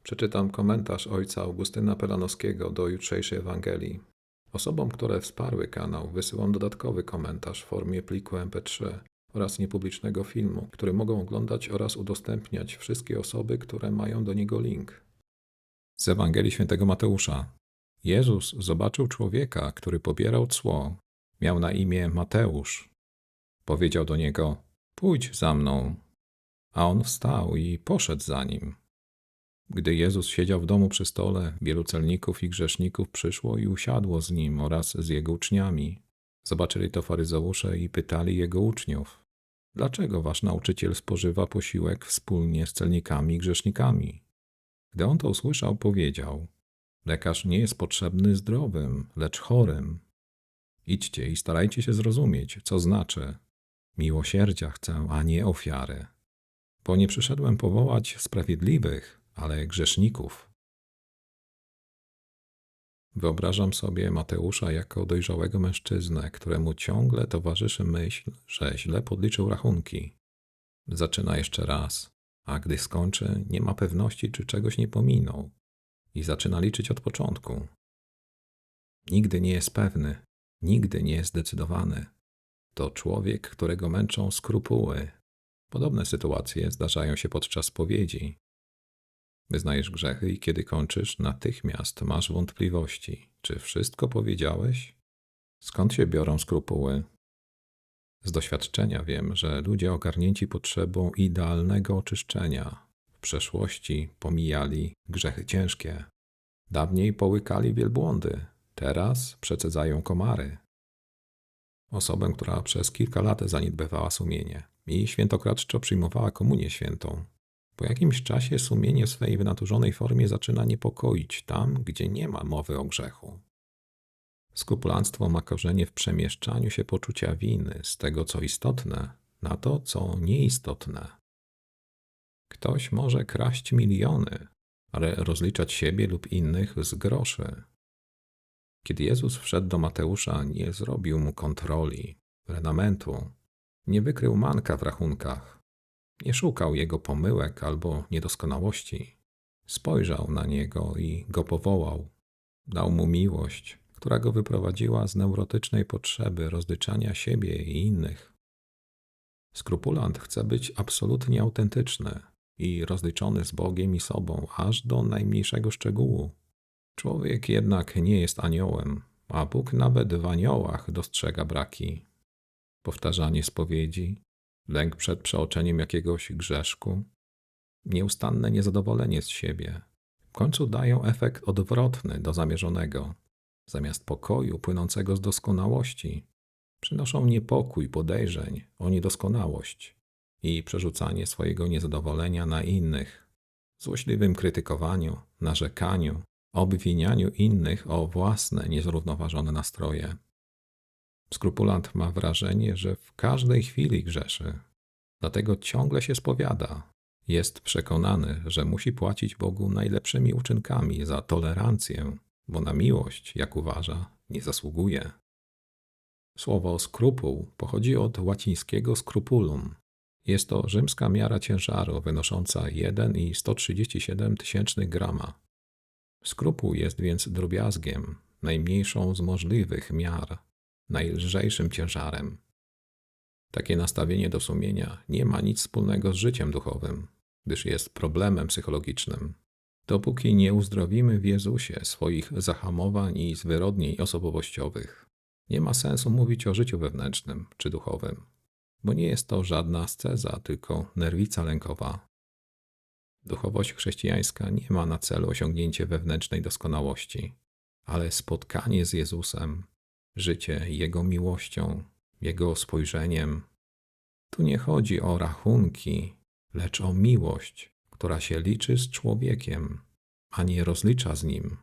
Przeczytam komentarz ojca Augustyna Pelanowskiego do jutrzejszej Ewangelii. Osobom, które wsparły kanał, wysyłam dodatkowy komentarz w formie pliku MP3 oraz niepublicznego filmu, który mogą oglądać oraz udostępniać wszystkie osoby, które mają do niego link. Z Ewangelii Świętego Mateusza. Jezus zobaczył człowieka, który pobierał cło. Miał na imię Mateusz. Powiedział do niego: „Pójdź za mną”. A on wstał i poszedł za nim. Gdy Jezus siedział w domu przy stole, wielu celników i grzeszników przyszło i usiadło z nim oraz z jego uczniami. Zobaczyli to faryzeusze i pytali jego uczniów: „Dlaczego wasz nauczyciel spożywa posiłek wspólnie z celnikami i grzesznikami?” Gdy on to usłyszał, powiedział: „Lekarz nie jest potrzebny zdrowym, lecz chorym. Idźcie i starajcie się zrozumieć, co znaczy: miłosierdzia chcę, a nie ofiary. Bo nie przyszedłem powołać sprawiedliwych, ale grzeszników”. Wyobrażam sobie Mateusza jako dojrzałego mężczyznę, któremu ciągle towarzyszy myśl, że źle podliczył rachunki. Zaczyna jeszcze raz, a gdy skończy, nie ma pewności, czy czegoś nie pominął i zaczyna liczyć od początku. Nigdy nie jest pewny, nigdy nie jest zdecydowany. To człowiek, którego męczą skrupuły. Podobne sytuacje zdarzają się podczas spowiedzi. Wyznajesz grzechy i kiedy kończysz, natychmiast masz wątpliwości. Czy wszystko powiedziałeś? Skąd się biorą skrupuły? Z doświadczenia wiem, że ludzie ogarnięci potrzebą idealnego oczyszczenia w przeszłości pomijali grzechy ciężkie. Dawniej połykali wielbłądy, teraz przecedzają komary. Osobę, która przez kilka lat zaniedbywała sumienie i świętokradczo przyjmowała komunię świętą. Po jakimś czasie sumienie w swej wynaturzonej formie zaczyna niepokoić tam, gdzie nie ma mowy o grzechu. Skrupulanstwo ma korzenie w przemieszczaniu się poczucia winy z tego, co istotne, na to, co nieistotne. Ktoś może kraść miliony, ale rozliczać siebie lub innych z groszy. Kiedy Jezus wszedł do Mateusza, nie zrobił mu kontroli, renamentu, nie wykrył manka w rachunkach, nie szukał jego pomyłek albo niedoskonałości. Spojrzał na niego i go powołał. Dał mu miłość, która go wyprowadziła z neurotycznej potrzeby rozliczania siebie i innych. Skrupulant chce być absolutnie autentyczny i rozliczony z Bogiem i sobą aż do najmniejszego szczegółu. Człowiek jednak nie jest aniołem, a Bóg nawet w aniołach dostrzega braki. Powtarzanie spowiedzi, lęk przed przeoczeniem jakiegoś grzeszku, nieustanne niezadowolenie z siebie w końcu dają efekt odwrotny do zamierzonego. Zamiast pokoju płynącego z doskonałości, przynoszą niepokój podejrzeń o niedoskonałość i przerzucanie swojego niezadowolenia na innych, złośliwym krytykowaniu, narzekaniu, obwinianiu innych o własne niezrównoważone nastroje. Skrupulant ma wrażenie, że w każdej chwili grzeszy, dlatego ciągle się spowiada. Jest przekonany, że musi płacić Bogu najlepszymi uczynkami za tolerancję, bo na miłość, jak uważa, nie zasługuje. Słowo skrupuł pochodzi od łacińskiego scrupulum. Jest to rzymska miara ciężaru wynosząca 1,137 grama. Skrupuł jest więc drobiazgiem, najmniejszą z możliwych miar, najlżejszym ciężarem. Takie nastawienie do sumienia nie ma nic wspólnego z życiem duchowym, gdyż jest problemem psychologicznym. Dopóki nie uzdrowimy w Jezusie swoich zahamowań i zwyrodnień osobowościowych, nie ma sensu mówić o życiu wewnętrznym czy duchowym, bo nie jest to żadna asceza, tylko nerwica lękowa. Duchowość chrześcijańska nie ma na celu osiągnięcie wewnętrznej doskonałości, ale spotkanie z Jezusem, życie Jego miłością, Jego spojrzeniem. Tu nie chodzi o rachunki, lecz o miłość, która się liczy z człowiekiem, a nie rozlicza z nim.